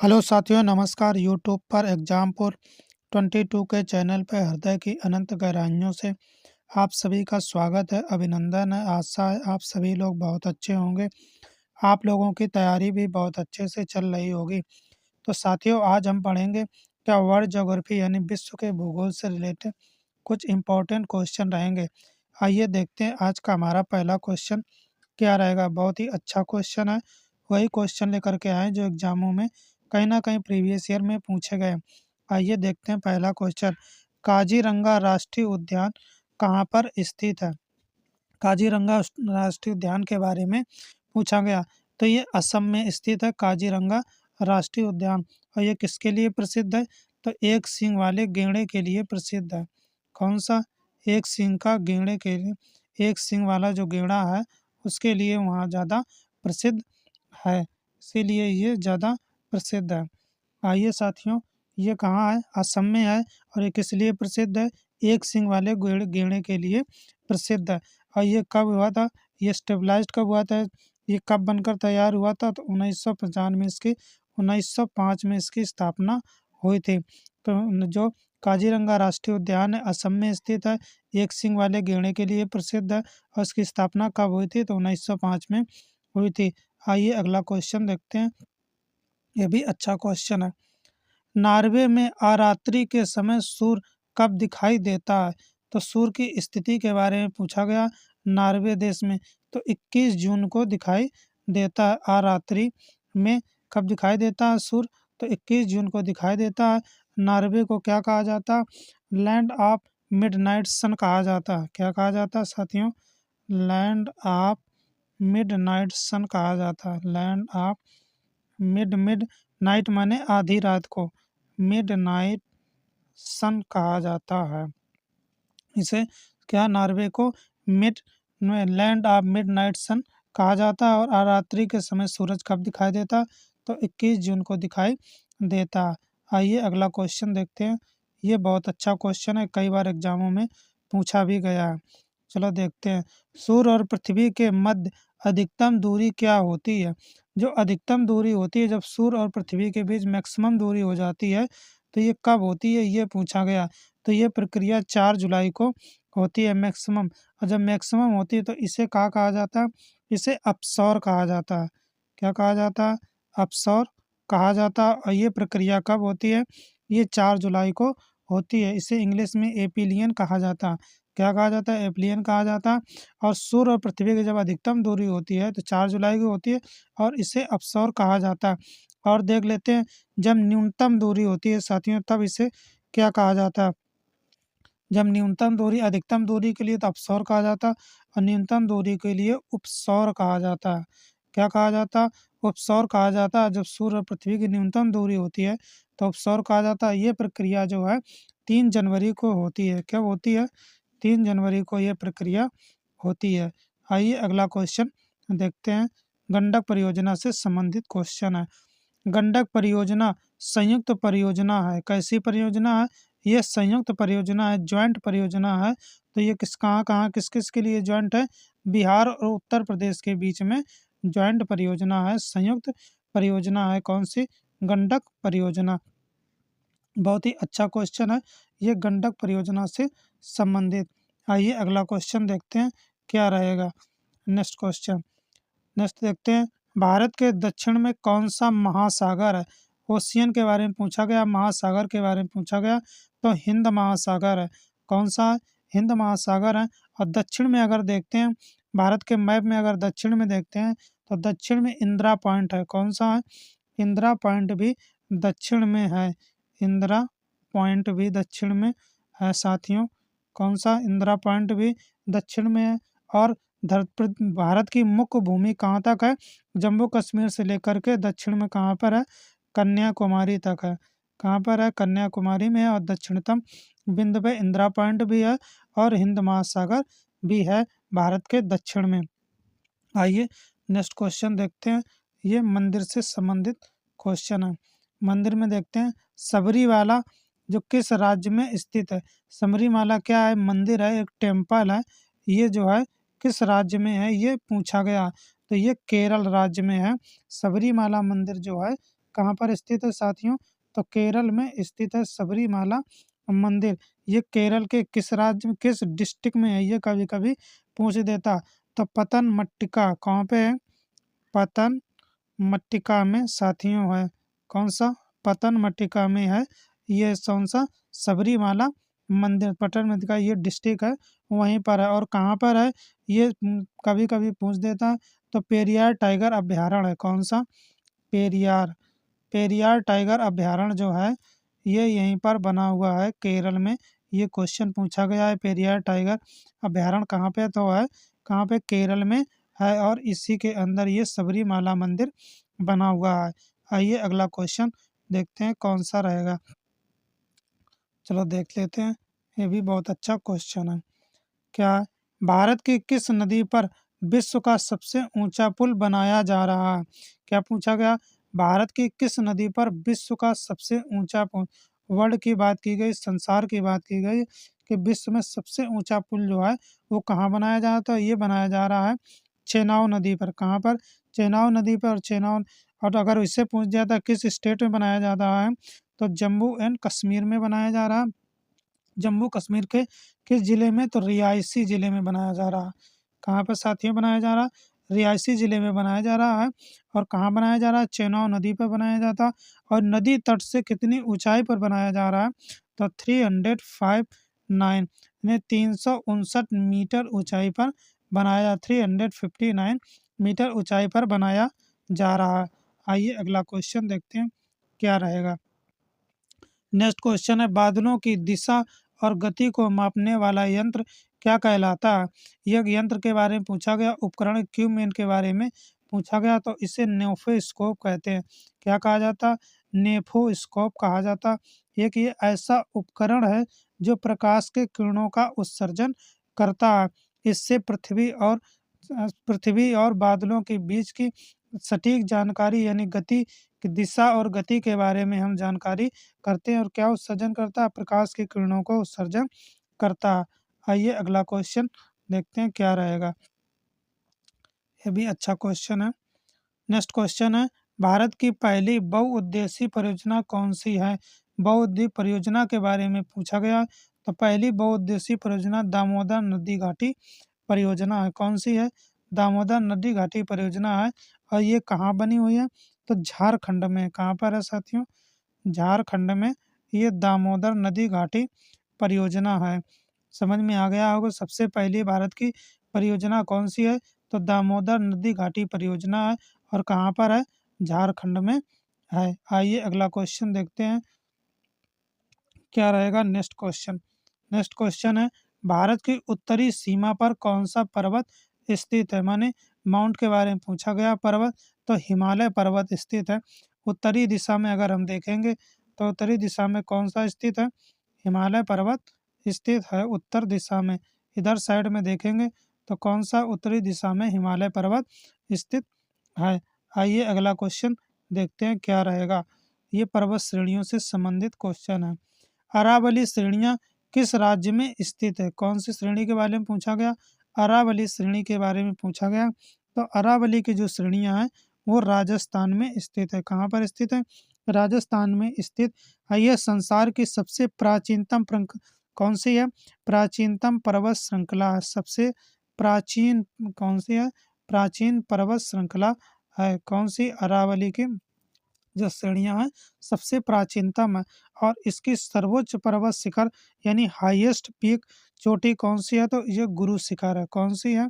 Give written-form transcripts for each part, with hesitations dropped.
Hello साथियों, नमस्कार। YouTube पर एग्जामपुर 22 के चैनल पर हृदय की अनंत गहराइयों से आप सभी का स्वागत है, अभिनंदन है। आशा है आप सभी लोग बहुत अच्छे होंगे। आप लोगों की तैयारी भी बहुत अच्छे से चल रही होगी। तो साथियों, आज हम पढ़ेंगे क्या वर्ल्ड ज्योग्राफी यानी विश्व के भूगोल से रिलेटेड कुछ इम्पोर्टेंट क्वेश्चन रहेंगे। आइए देखते हैं आज का हमारा पहला क्वेश्चन क्या रहेगा। बहुत ही अच्छा क्वेश्चन है। वही क्वेश्चन लेकर के आए जो एग्जामों में कहीं ना कहीं प्रीवियस ईयर में पूछे गए। आइए देखते हैं पहला क्वेश्चन। काजीरंगा राष्ट्रीय उद्यान कहाँ पर स्थित है। काजीरंगा राष्ट्रीय उद्यान के बारे में पूछा गया। तो ये असम में स्थित है काजीरंगा राष्ट्रीय उद्यान। और ये किसके लिए प्रसिद्ध है? तो एक सींग वाले गैंडे के लिए प्रसिद्ध है। कौन सा? एक सींग का गैंडे के लिए, एक सींग वाला जो गैंडा है उसके लिए वहाँ ज़्यादा प्रसिद्ध है, इसीलिए ये ज़्यादा प्रसिद्ध है। आइए साथियों, ये कहाँ है? असम में है। और ये किस लिए प्रसिद्ध है? एक सींग वाले गैंडे के लिए प्रसिद्ध है। और ये कब हुआ था? ये स्टेबलाइज्ड कब हुआ था? ये कब बनकर तैयार हुआ था? तो 1995 में इसकी 1905 में इसकी स्थापना हुई थी। तो जो काजीरंगा राष्ट्रीय उद्यान है असम में स्थित है, एक सींग वाले गैंडे के लिए प्रसिद्ध है। और इसकी स्थापना कब हुई थी? तो 1905 में हुई थी। आइए अगला क्वेश्चन देखते हैं। ये भी अच्छा क्वेश्चन है। नॉर्वे में अरात्रि के समय सूर्य कब दिखाई देता है? तो सूर्य की स्थिति के बारे में पूछा गया। नॉर्वे देश में तो 21 जून को दिखाई देता है। अरात्रि में कब दिखाई देता है सूर्य? तो 21 जून को दिखाई देता है। नॉर्वे को क्या कहा जाता है? लैंड ऑफ मिडनाइट सन कहा जाता है। क्या कहा जाता है साथियों? लैंड ऑफ मिडनाइट सन कहा जाता है। लैंड ऑफ मिड नाइट माने आधी रात को मिड नाइट सन कहा जाता है। इसे क्या नॉर्वे को mid land of midnight sun कहा जाता है। और रात्रि के समय सूरज कब दिखाई देता है? तो 21 जून को दिखाई देता है। आइए अगला क्वेश्चन देखते हैं। ये बहुत अच्छा क्वेश्चन है, कई बार एग्जामों में पूछा भी गया है। चलो देखते हैं। सूर्य और पृथ्वी के मध्य अधिकतम दूरी क्या होती है? जो अधिकतम दूरी होती है, जब सूर्य और पृथ्वी के बीच मैक्सिमम दूरी हो जाती है, तो ये कब होती है? ये पूछा गया। तो ये प्रक्रिया 4 जुलाई को होती है मैक्सिमम। और जब मैक्सिमम होती है तो इसे क्या कहा जाता है? इसे अपसौर कहा जाता है। क्या कहा जाता है? अपसौर कहा जाता है। और ये प्रक्रिया कब होती है? ये 4 जुलाई को होती है। इसे इंग्लिश में एपिलियन कहा जाता है। क्या कहा जाता है? एपिलियन कहा जाता है। और सूर्य और पृथ्वी की जब अधिकतम दूरी होती है तो 4 जुलाई की होती है और इसे अपसौर कहा जाता है। और देख लेते हैं, जब न्यूनतम दूरी होती है साथियों तब इसे क्या कहा जाता है? जब न्यूनतम दूरी अधिकतम दूरी के लिए तो अपसौर कहा जाता है और न्यूनतम दूरी के लिए उपसौर कहा जाता है। क्या कहा जाता है? उपसौर कहा जाता है। जब सूर्य और पृथ्वी की न्यूनतम दूरी होती है तो उपसौर कहा जाता है। ये प्रक्रिया जो है 3 जनवरी को होती है। कब होती है? 3 जनवरी को ये प्रक्रिया होती है। आइए अगला क्वेश्चन देखते हैं। गंडक परियोजना से संबंधित क्वेश्चन है। गंडक परियोजना संयुक्त परियोजना है। कैसी परियोजना है? ये संयुक्त परियोजना है, ज्वाइंट परियोजना है। तो ये कहाँ किस किस के लिए ज्वाइंट है? बिहार और उत्तर प्रदेश के बीच में ज्वाइंट परियोजना है, संयुक्त परियोजना है। कौन सी? गंडक परियोजना। बहुत ही अच्छा क्वेश्चन है ये, गंडक परियोजना से संबंधित। आइए अगला क्वेश्चन देखते हैं क्या रहेगा। नेक्स्ट क्वेश्चन नेक्स्ट देखते हैं। भारत के दक्षिण में कौन सा महासागर है? ओशियन के बारे में पूछा गया, महासागर के बारे में पूछा गया। तो हिंद महासागर है। कौन सा है? हिंद महासागर है। और दक्षिण में अगर देखते हैं, भारत के मैप में अगर दक्षिण में देखते हैं तो दक्षिण में इंदिरा पॉइंट है। कौन सा है? इंदिरा पॉइंट भी दक्षिण में है। इंदिरा पॉइंट भी दक्षिण में है साथियों। कौन सा? इंदिरा पॉइंट भी दक्षिण में है। और भारत की मुख्य भूमि कहाँ तक है? जम्मू कश्मीर से लेकर के दक्षिण में कहाँ पर है? कन्याकुमारी तक है। कहाँ पर है? कन्याकुमारी में है। और दक्षिणतम बिंदु पे इंदिरा पॉइंट भी है और हिंद महासागर भी है भारत के दक्षिण में। आइए नेक्स्ट क्वेश्चन देखते हैं। ये मंदिर से संबंधित क्वेश्चन है। मंदिर में देखते हैं सबरीमाला जो किस राज्य में स्थित है? सबरीमाला क्या है? मंदिर है, एक टेम्पल है। ये जो है किस राज्य में है? ये पूछा गया। तो ये केरल राज्य में है। सबरीमाला मंदिर जो है कहाँ पर स्थित है साथियों? तो केरल में स्थित है सबरीमाला मंदिर। ये केरल के किस राज्य में, किस डिस्ट्रिक्ट में है, ये कभी-कभी पूछ देता। तो पतनमतिट्टा कहाँ पे है? पतनमतिट्टा में साथियों है। कौन सा? पतनमतिट्टा में है। ये कौन सा? सबरीमाला मंदिर। पतनमतिट्टा ये डिस्ट्रिक्ट है, वहीं पर है। और कहाँ पर है ये कभी-कभी पूछ देता है। तो पेरियार टाइगर अभयारण्य है। कौन सा? पेरियार। पेरियार टाइगर अभयारण्य जो है ये यहीं पर बना हुआ है केरल में। ये क्वेश्चन पूछा गया है, पेरियार टाइगर अभयारण्य कहाँ पे तो है, कहाँ पे? केरल में है। और इसी के अंदर ये सबरीमाला मंदिर बना हुआ है। आइए अगला क्वेश्चन देखते हैं कौन सा रहेगा। चलो देख लेते हैं, ये भी बहुत अच्छा क्वेश्चन है। क्या है? भारत की किस नदी पर विश्व का सबसे ऊंचा पुल बनाया जा रहा है? क्या पूछा गया? भारत की किस नदी पर विश्व का सबसे ऊंचा पुल, वर्ल्ड की बात की गई, संसार की बात की गई कि विश्व में सबसे ऊंचा पुल जो है वो कहाँ बनाया जा रहा है? तो ये बनाया जा रहा है चेनाब नदी पर। कहाँ पर? चेनाब नदी पर। चेनाब। और अगर इससे पूछ दिया था किस स्टेट में बनाया जा रहा है, तो जम्मू एंड कश्मीर में बनाया जा रहा है। जम्मू कश्मीर के किस जिले में? तो रियासी जिले में बनाया जा रहा है। कहाँ पर साथियों बनाया जा रहा है? रियासी जिले में बनाया जा रहा है। और कहाँ बनाया जा रहा है? चेनाब नदी पर बनाया जाता है। और नदी तट से कितनी ऊंचाई पर बनाया जा रहा है? तो 359 ने 359 मीटर ऊंचाई पर बनाया, 359 मीटर ऊंचाई पर बनाया जा रहा है। आइए अगला क्वेश्चन देखते हैं क्या रहेगा। नेक्स्ट क्वेश्चन है, बादलों की दिशा और गति को मापने वाला यंत्र क्या कहलाता है? यह यंत्र के बारे में पूछा गया। उपकरण इक्विपमेंट के बारे में पूछा गया, तो इसे नेफोस्कोप कहते हैं। क्या कहा जाता? नेफोस्कोप कहा जाता। एक ये ऐसा उपकरण है जो प्रकाश के किरणों का उत्सर्जन करता है। इससे पृथ्वी और बादलों के बीच की सटीक जानकारी यानी गति की दिशा और गति के बारे में हम जानकारी करते हैं। और क्या उत्सर्जन करता है? प्रकाश की किरणों को उत्सर्जन करता है। आइए अगला क्वेश्चन देखते हैं क्या रहेगा। ये भी अच्छा क्वेश्चन है। नेक्स्ट क्वेश्चन है, भारत की पहली बहुउद्देशीय परियोजना कौन सी है? बहुउद्देशीय परियोजना के बारे में पूछा गया। तो पहली बहुउद्देशीय परियोजना दामोदर नदी घाटी परियोजना है। कौन सी है? दामोदर नदी घाटी परियोजना है। और ये कहाँ बनी हुई है? तो झारखंड में। कहाँ पर है साथियों? झारखंड में ये दामोदर नदी घाटी परियोजना है। समझ में आ गया होगा। सबसे पहली भारत की परियोजना कौन सी है? तो दामोदर नदी घाटी परियोजना है। और कहाँ पर है? झारखंड में है। आइए अगला क्वेश्चन देखते हैं क्या रहेगा। Next question. नेक्स्ट क्वेश्चन है, भारत की उत्तरी सीमा पर कौन सा पर्वत स्थित है? माने माउंट के बारे में पूछा गया। पर्वत तो हिमालय पर्वत स्थित है। उत्तरी दिशा में अगर हम देखेंगे तो उत्तरी दिशा में कौन सा स्थित है? हिमालय पर्वत स्थित है उत्तर दिशा में। इधर साइड में देखेंगे तो कौन सा? उत्तरी दिशा में हिमालय पर्वत स्थित है। आइए अगला क्वेश्चन देखते हैं क्या रहेगा। ये पर्वत श्रेणियों से संबंधित क्वेश्चन है। अरावली श्रेणियां किस राज्य में स्थित है? कौन सी श्रेणी के बारे में पूछा गया? अरावली श्रेणी के बारे में पूछा गया। तो अरावली की जो श्रेणियां हैं वो राजस्थान में स्थित है। कहाँ पर स्थित है? राजस्थान में स्थित है। यह संसार की सबसे प्राचीनतम कौन सी है? प्राचीनतम पर्वत श्रृंखला है। सबसे प्राचीन कौन सी है? प्राचीन पर्वत श्रृंखला है। कौन सी? अरावली की जो श्रेणियां हैं सबसे प्राचीनतम है। और इसकी सर्वोच्च पर्वत शिखर यानी हाईएस्ट पीक चोटी कौन सी है? तो ये गुरु शिखर है। कौन सी है?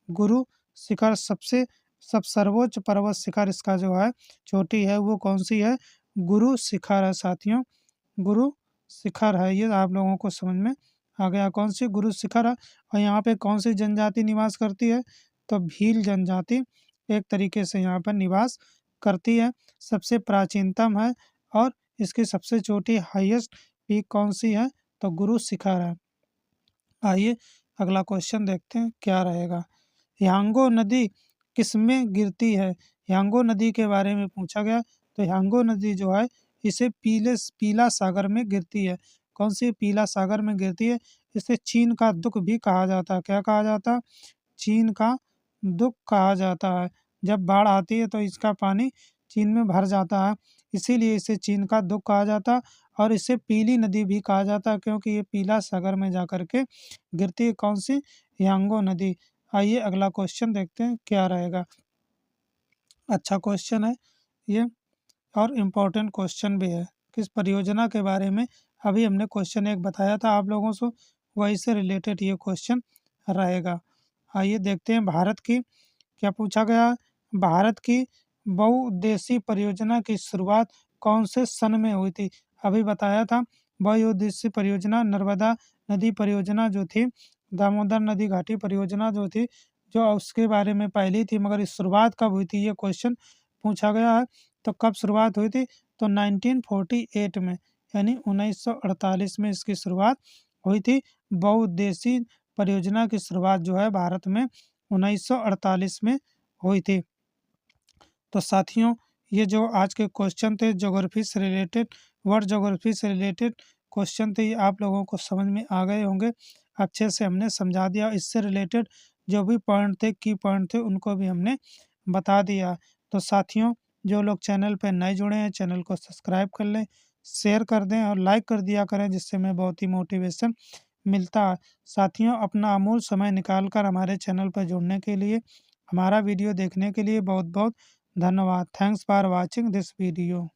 गुरु शिखर। सब सर्वोच्च पर्वत शिखर इसका जो है चोटी है वो कौन सी है? गुरु शिखर है साथियों। गुरु शिखर है। ये आप लोगों को समझ में आ गया कौन सी गुरु शिखर है। और यहाँ पे कौन सी जनजाति निवास करती है? तो भील जनजाति एक तरीके से यहाँ पर निवास करती है। सबसे प्राचीनतम है। और इसकी सबसे छोटी हाईएस्ट पीक कौन सी है? तो गुरु शिखर है। आइए अगला क्वेश्चन देखते हैं क्या रहेगा। यांगो नदी किसमें गिरती है? यांगो नदी के बारे में पूछा गया। तो यांगो नदी जो है इसे पीला सागर में गिरती है। कौन सी? पीला सागर में गिरती है। इसे चीन का दुख भी कहा जाता है। क्या कहा जाता है? चीन का दुख कहा जाता है। जब बाढ़ आती है तो इसका पानी चीन में भर जाता है, इसीलिए इसे चीन का दुख कहा जाता है और इसे पीली नदी भी कहा जाता है, क्योंकि ये पीला सागर में जाकर के गिरती है। कौन सी? यांगो नदी। आइए अगला क्वेश्चन देखते हैं क्या रहेगा। अच्छा क्वेश्चन है ये और इम्पोर्टेंट क्वेश्चन भी है। किस परियोजना के बारे में अभी हमने क्वेश्चन एक बताया था आप लोगों को, वही से रिलेटेड ये क्वेश्चन रहेगा। आइए देखते हैं भारत की क्या पूछा गया। भारत की बहुउद्देशीय परियोजना की शुरुआत कौन से सन में हुई थी? अभी बताया था बहुउद्देशीय परियोजना नर्मदा नदी परियोजना जो थी, दामोदर नदी घाटी परियोजना जो थी, जो उसके बारे में पहली थी, मगर इस शुरुआत कब हुई थी ये क्वेश्चन पूछा गया है। तो कब शुरुआत हुई थी? तो 1948 में, यानी 1948 में इसकी शुरुआत हुई थी। बहुउद्देशीय परियोजना की शुरुआत जो है भारत में 1948 में हुई थी। तो साथियों, ये जो आज के क्वेश्चन थे ज्योग्राफी से रिलेटेड, वर्ल्ड ज्योग्राफी से रिलेटेड क्वेश्चन थे, ये आप लोगों को समझ में आ गए होंगे। अच्छे से हमने समझा दिया। इससे रिलेटेड जो भी पॉइंट थे, की पॉइंट थे, उनको भी हमने बता दिया। तो साथियों, जो लोग चैनल पर नए जुड़े हैं, चैनल को सब्सक्राइब कर लें, शेयर कर दें और लाइक कर दिया करें, जिससे हमें बहुत ही मोटिवेशन मिलता है। साथियों, अपना अमूल्य समय निकाल कर हमारे चैनल पर जुड़ने के लिए, हमारा वीडियो देखने के लिए बहुत बहुत धन्यवाद। Thanks for watching this video.